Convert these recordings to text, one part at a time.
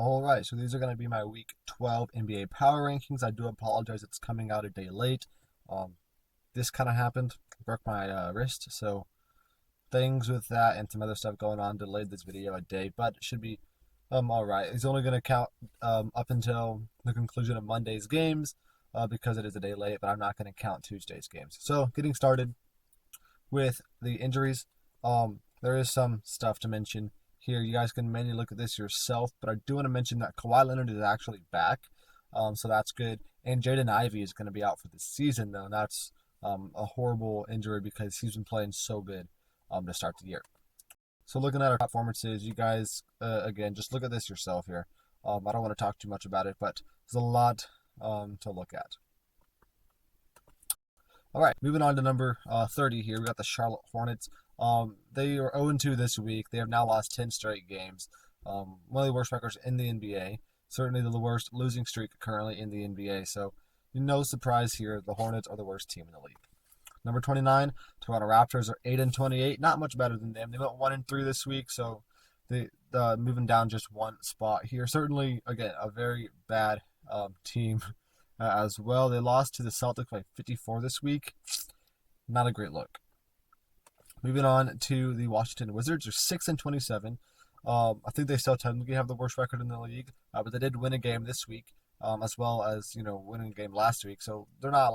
All right, so these are going to be my Week 12 NBA Power Rankings. I do apologize; it's coming out a day late. Um, this kind of happened, broke my wrist, so things with that and some other stuff going on delayed this video a day, but it should be all right. It's only going to count up until the conclusion of Monday's games because it is a day late, but I'm not going to count Tuesday's games. So getting started with the injuries, there is some stuff to mention here. You guys can mainly look at this yourself, but I do want to mention that Kawhi Leonard is actually back, so that's good. And Jaden Ivey is going to be out for the season, though. And that's a horrible injury because he's been playing so good to start the year. So looking at our performances, you guys, again, just look at this yourself here. I don't want to talk too much about it, but there's a lot to look at. All right, moving on to number 30 here. We got the Charlotte Hornets. They are 0-2 this week. They have now lost 10 straight games. One of the worst records in the NBA. Certainly the worst losing streak currently in the NBA. So no surprise here. The Hornets are the worst team in the league. Number 29, Toronto Raptors are 8-28. Not much better than them. They went 1-3 this week, so they moving down just one spot here. Certainly, again, a very bad team as well. They lost to the Celtics by 54 this week. Not a great look. Moving on to the Washington Wizards, they're 6-27. I think they still technically have the worst record in the league, but they did win a game this week, as well as winning a game last week. So they're not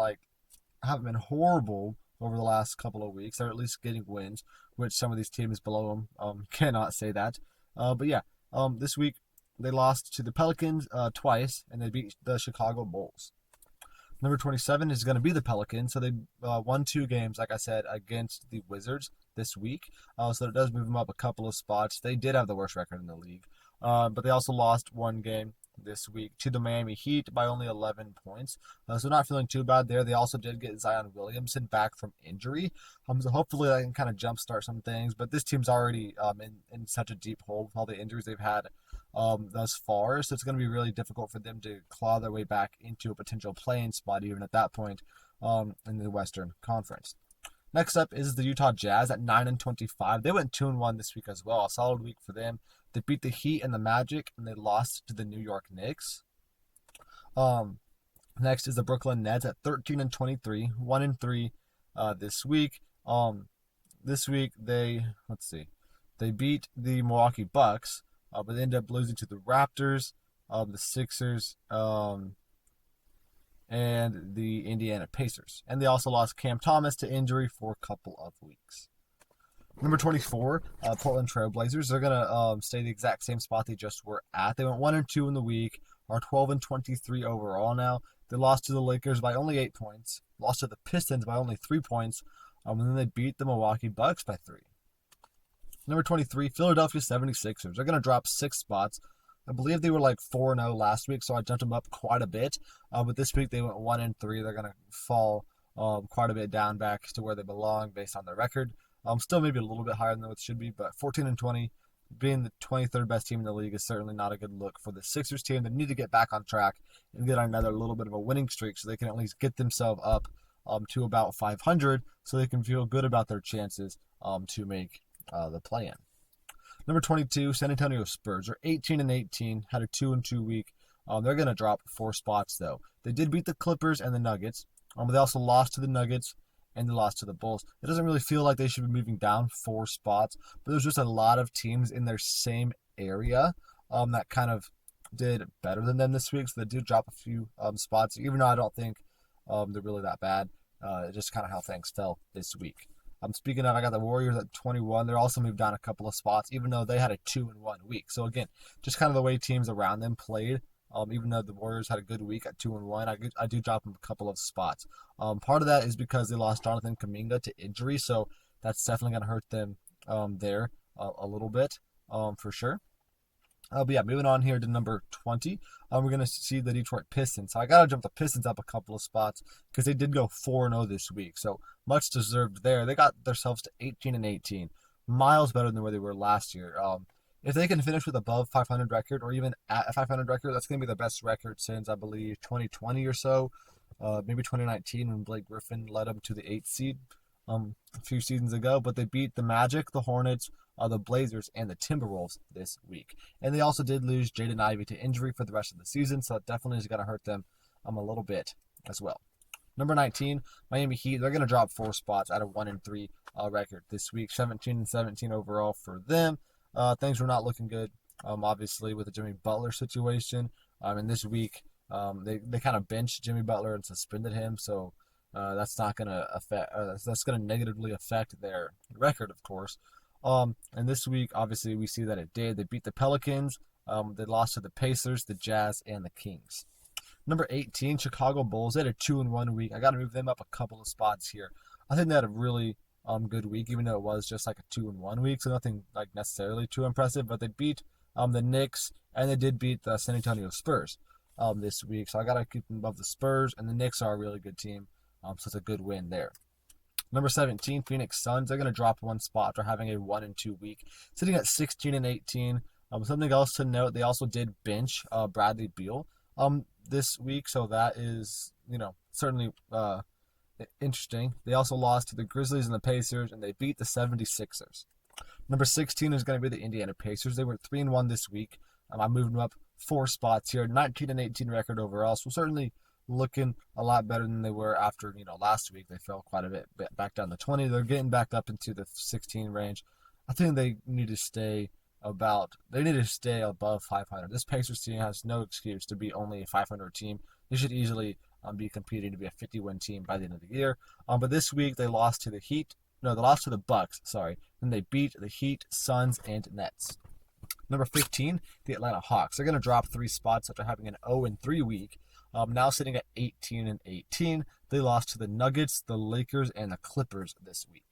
haven't been horrible over the last couple of weeks. They're at least getting wins, which some of these teams below them cannot say that. But yeah, this week they lost to the Pelicans twice, and they beat the Chicago Bulls. Number 27 is going to be the Pelicans. So they won 2 games, like I said, against the Wizards this week. So it does move them up a couple of spots. They did have the worst record in the league. But they also lost 1 game this week to the Miami Heat by only 11 points. So not feeling too bad there. They also did get Zion Williamson back from injury. So hopefully that can kind of jumpstart some things. But this team's already in such a deep hole with all the injuries they've had thus far. So it's going to be really difficult for them to claw their way back into a potential playing spot even at that point in the Western Conference. Next up is the Utah Jazz at 9-25. They went 2-1 this week as well. A solid week for them. They beat the Heat and the Magic, and they lost to the New York Knicks. Next is the Brooklyn Nets at 13-23, 1-3 this week. This week they beat the Milwaukee Bucks, but they ended up losing to the Raptors, the Sixers, and the Indiana Pacers. And they also lost Cam Thomas to injury for a couple of weeks. Number 24, Portland Trailblazers. They're going to stay the exact same spot they just were at. They went 1-2 in the week, are 12-23 overall now. They lost to the Lakers by only 8 points, lost to the Pistons by only 3 points, and then they beat the Milwaukee Bucks by 3. Number 23, Philadelphia 76ers. They're going to drop 6 spots. I believe they were 4-0 last week, so I jumped them up quite a bit. But this week they went 1-3. They're going to fall quite a bit down back to where they belong based on their record. Still maybe a little bit higher than what it should be, but 14-20, being the 23rd best team in the league is certainly not a good look for the Sixers team. They need to get back on track and get on another little bit of a winning streak so they can at least get themselves up to about 500 so they can feel good about their chances to make the play-in. Number 22, San Antonio Spurs are 18-18, had a 2-2 week. They're going to drop 4 spots, though. They did beat the Clippers and the Nuggets, but they also lost to the Nuggets and they lost to the Bulls. It doesn't really feel like they should be moving down 4 spots, but there's just a lot of teams in their same area that kind of did better than them this week, so they did drop a few spots, even though I don't think they're really that bad. Just kind of how things fell this week. Speaking of, I got the Warriors at 21. They're also moved down a couple of spots, even though they had a 2-1 week. So again, just kind of the way teams around them played. Even though the Warriors had a good week at 2-1, I do drop them a couple of spots. Part of that is because they lost Jonathan Kuminga to injury, so that's definitely going to hurt them there a little bit for sure. But yeah, moving on here to number 20, we're going to see the Detroit Pistons. So I got to jump the Pistons up a couple of spots because they did go 4-0 this week. So much deserved there. They got themselves to 18-18, miles better than where they were last year. If they can finish with above 500 record or even at a 500 record, that's going to be the best record since, I believe, 2020 or so, maybe 2019 when Blake Griffin led them to the 8th seed a few seasons ago. But they beat the Magic, the Hornets, the Blazers and the Timberwolves this week. And they also did lose Jaden Ivey to injury for the rest of the season, so that definitely is going to hurt them a little bit as well. Number 19, Miami Heat. They're going to drop 4 spots at a 1-3 record this week. 17-17 overall for them. Things were not looking good, obviously, with the Jimmy Butler situation. And this week, they kind of benched Jimmy Butler and suspended him, so that's not going to affect. That's going to negatively affect their record, of course. And this week, obviously, we see that it did. They beat the Pelicans. They lost to the Pacers, the Jazz, and the Kings. Number 18, Chicago Bulls. They had a 2-1 week. I got to move them up a couple of spots here. I think they had a really good week, even though it was just like a 2-1 week, so nothing like necessarily too impressive. But they beat the Knicks, and they did beat the San Antonio Spurs this week. So I got to keep them above the Spurs, and the Knicks are a really good team, so it's a good win there. Number 17, Phoenix Suns. They're going to drop 1 spot after having a 1-2 week, sitting at 16-18. Something else to note, they also did bench Bradley Beal this week, so that is, certainly interesting. They also lost to the Grizzlies and the Pacers, and they beat the 76ers. Number 16 is going to be the Indiana Pacers. They were 3-1 this week. I moved them up 4 spots here, 19-18 record overall, so certainly looking a lot better than they were after, last week. They fell quite a bit back down to 20. They're getting back up into the 16 range. I think they need to stay above 500. This Pacers team has no excuse to be only a 500 team. They should easily be competing to be a 50-win team by the end of the year. But this week they lost to they lost to the Bucks, Then they beat the Heat, Suns, and Nets. Number 15, the Atlanta Hawks. They're going to drop 3 spots after having an 0-3 week. Now sitting at 18-18. They lost to the Nuggets, the Lakers, and the Clippers this week.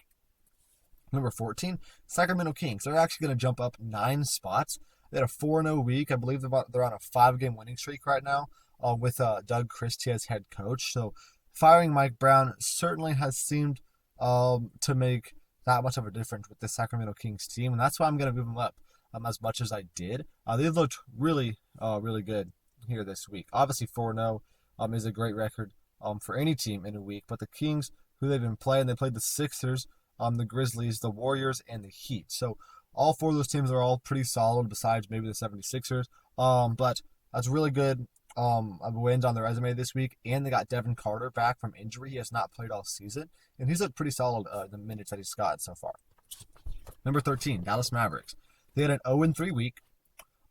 Number 14, Sacramento Kings. They're actually going to jump up 9 spots. They had a 4-0 week. I believe they're on a 5-game winning streak right now with Doug Christie as head coach. So firing Mike Brown certainly has seemed to make that much of a difference with the Sacramento Kings team, and that's why I'm going to move them up as much as I did. They looked really, really good here this week. Obviously, 4-0 is a great record for any team in a week, but the Kings, who they've been playing, they played the Sixers, the Grizzlies, the Warriors, and the Heat. So all 4 of those teams are all pretty solid besides maybe the 76ers. But that's really good wins on the resume this week. And they got Devin Carter back from injury. He has not played all season. And he's looked pretty solid the minutes that he's got so far. Number 13, Dallas Mavericks. They had an 0-3 week.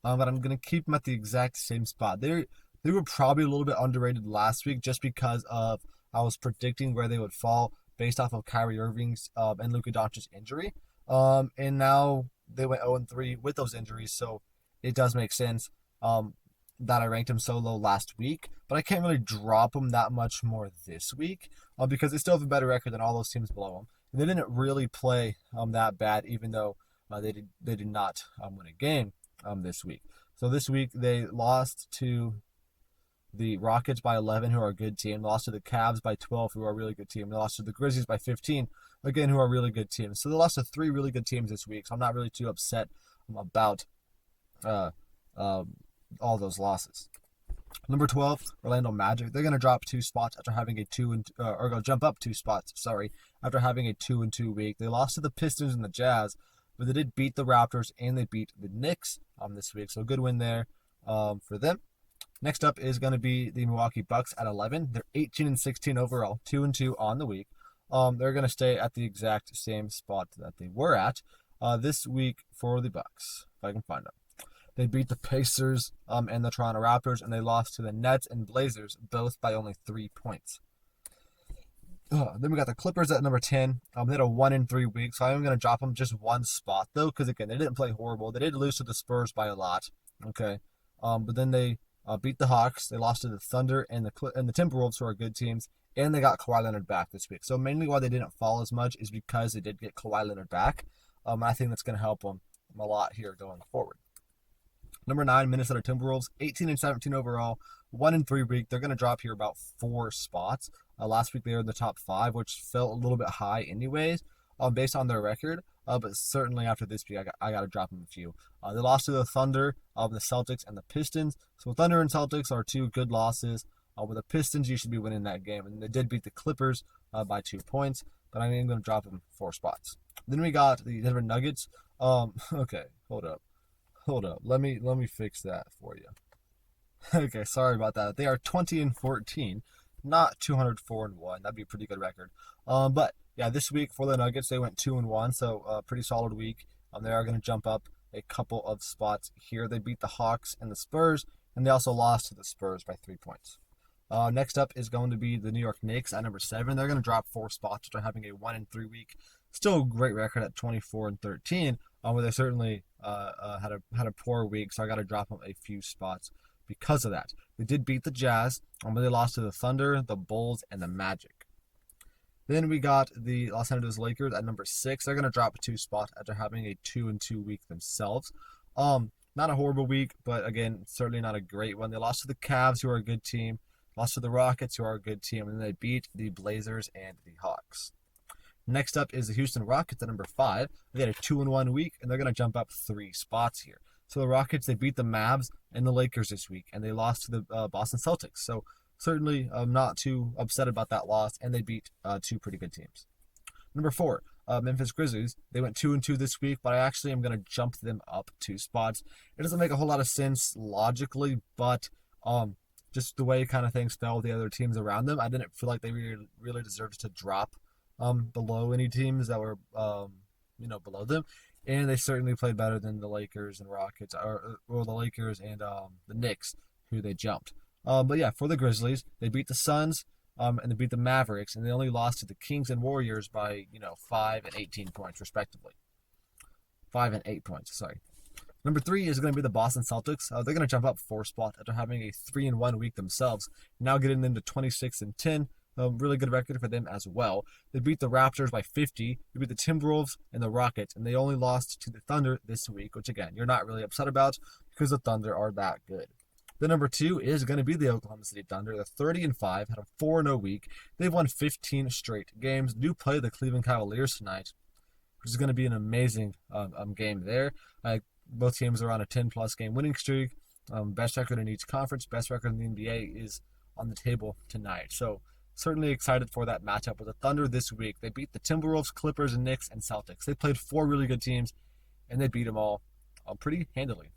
But I'm going to keep them at the exact same spot. They were probably a little bit underrated last week just because of I was predicting where they would fall based off of Kyrie Irving's and Luka Doncic's injury. And now they went 0-3 with those injuries, so it does make sense that I ranked them so low last week. But I can't really drop them that much more this week because they still have a better record than all those teams below them. And they didn't really play that bad, even though they did not win a game this week. So this week they lost to the Rockets by 11, who are a good team. They lost to the Cavs by 12, who are a really good team. They lost to the Grizzlies by 15, again, who are a really good teams. So they lost to 3 really good teams this week, so I'm not really too upset about all those losses. Number 12, Orlando Magic. They're going to drop 2 spots after having or going to jump up 2 spots, after having a 2-2 week. They lost to the Pistons and the Jazz, but they did beat the Raptors and they beat the Knicks this week. So a good win there for them. Next up is going to be the Milwaukee Bucks at 11. They're 18-16 overall, 2-2 on the week. They're going to stay at the exact same spot that they were at this week for the Bucks, if I can find them. They beat the Pacers and the Toronto Raptors, and they lost to the Nets and Blazers, both by only 3 points. Then we got the Clippers at number 10. They had a 1-3 week, so I'm going to drop them just 1 spot, though, because, again, they didn't play horrible. They did lose to the Spurs by a lot, okay? But then they beat the Hawks. They lost to the Thunder and the Timberwolves, who are good teams, and they got Kawhi Leonard back this week. So mainly why they didn't fall as much is because they did get Kawhi Leonard back. I think that's going to help them a lot here going forward. Number 9, Minnesota Timberwolves, 18-17 overall, 1-3 week. They're going to drop here about 4 spots. Last week they were in the top 5, which felt a little bit high anyways, based on their record. But certainly after this week, I got to drop them a few. They lost to the Thunder, the Celtics, and the Pistons. So Thunder and Celtics are 2 good losses. With the Pistons, you should be winning that game. And they did beat the Clippers by 2 points, but I'm going to drop them 4 spots. Then we got the Denver Nuggets. Okay, hold up. Hold up. Let me fix that for you. Okay, sorry about that. They are 20-14, not 204-1. That'd be a pretty good record. But yeah, this week for the Nuggets, they went 2-1, so pretty solid week. They are going to jump up a couple of spots here. They beat the Hawks and the Spurs, and they also lost to the Spurs by 3 points. Next up is going to be the New York Knicks at number 7. They're going to drop 4 spots after having a 1-3 week. Still a great record at 24-13. But they certainly had a poor week, so I got to drop them a few spots because of that. They did beat the Jazz, but they lost to the Thunder, the Bulls, and the Magic. Then we got the Los Angeles Lakers at number 6. They're going to drop 2 spots after having a 2-2 week themselves. Not a horrible week, but again, certainly not a great one. They lost to the Cavs, who are a good team. Lost to the Rockets, who are a good team. And then they beat the Blazers and the Hawks. Next up is the Houston Rockets at number 5. They had a 2-1 week, and they're going to jump up 3 spots here. So the Rockets, they beat the Mavs and the Lakers this week, and they lost to the Boston Celtics. So certainly not too upset about that loss, and they beat 2 pretty good teams. Number 4, Memphis Grizzlies. They went 2-2 this week, but I actually am going to jump them up 2 spots. It doesn't make a whole lot of sense logically, but just the way kind of things fell with the other teams around them, I didn't feel like they really deserved to drop below any teams that were below them, and they certainly played better than the Lakers and Rockets, or the Lakers and the Knicks, who they jumped. But yeah, for the Grizzlies, they beat the Suns, and they beat the Mavericks, and they only lost to the Kings and Warriors by 5 and 18 points respectively. 5 and 8 points, sorry. Number 3 is going to be the Boston Celtics. They're going to jump up 4 spots after having a 3-1 week themselves, now getting into 26-10. Really good record for them as well. They beat the Raptors by 50. They beat the Timberwolves and the Rockets, and they only lost to the Thunder this week, which again, you're not really upset about because the Thunder are that good. The number 2 is going to be the Oklahoma City Thunder. They're 30-5, had a 4-0 week. They've won 15 straight games. They do play the Cleveland Cavaliers tonight, which is going to be an amazing game there. Both teams are on a 10-plus game winning streak. Best record in each conference, best record in the NBA is on the table tonight. So certainly excited for that matchup with the Thunder this week. They beat the Timberwolves, Clippers, and Knicks, and Celtics. They played 4 really good teams, and they beat them all pretty handily.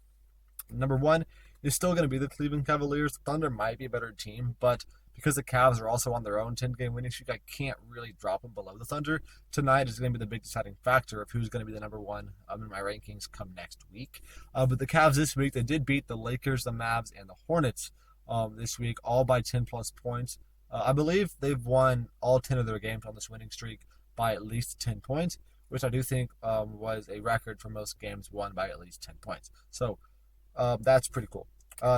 Number 1 is still going to be the Cleveland Cavaliers. The Thunder might be a better team, but because the Cavs are also on their own 10-game winning streak, I can't really drop them below the Thunder. Tonight is going to be the big deciding factor of who's going to be the number 1 in my rankings come next week. But the Cavs this week, they did beat the Lakers, the Mavs, and the Hornets this week, all by 10-plus points. I believe they've won all 10 of their games on this winning streak by at least 10 points, which I do think was a record for most games won by at least 10 points. So that's pretty cool.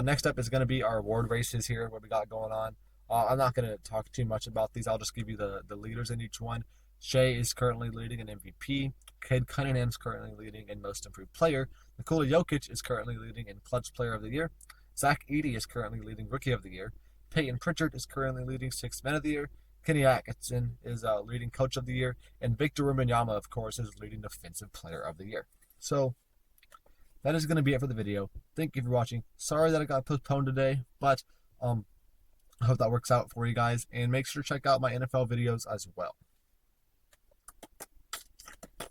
Next up is going to be our award races here, what we got going on. I'm not going to talk too much about these. I'll just give you the leaders in each one. Shea is currently leading in MVP. Cade Cunningham is currently leading in Most Improved Player. Nikola Jokic is currently leading in Clutch Player of the Year. Zach Edey is currently leading Rookie of the Year. Peyton Pritchard is currently leading Sixth Man of the Year. Kenny Atkinson is leading Coach of the Year. And Victor Wembanyama, of course, is leading Defensive Player of the Year. So that is going to be it for the video. Thank you for watching. Sorry that it got postponed today, but I hope that works out for you guys. And make sure to check out my NFL videos as well.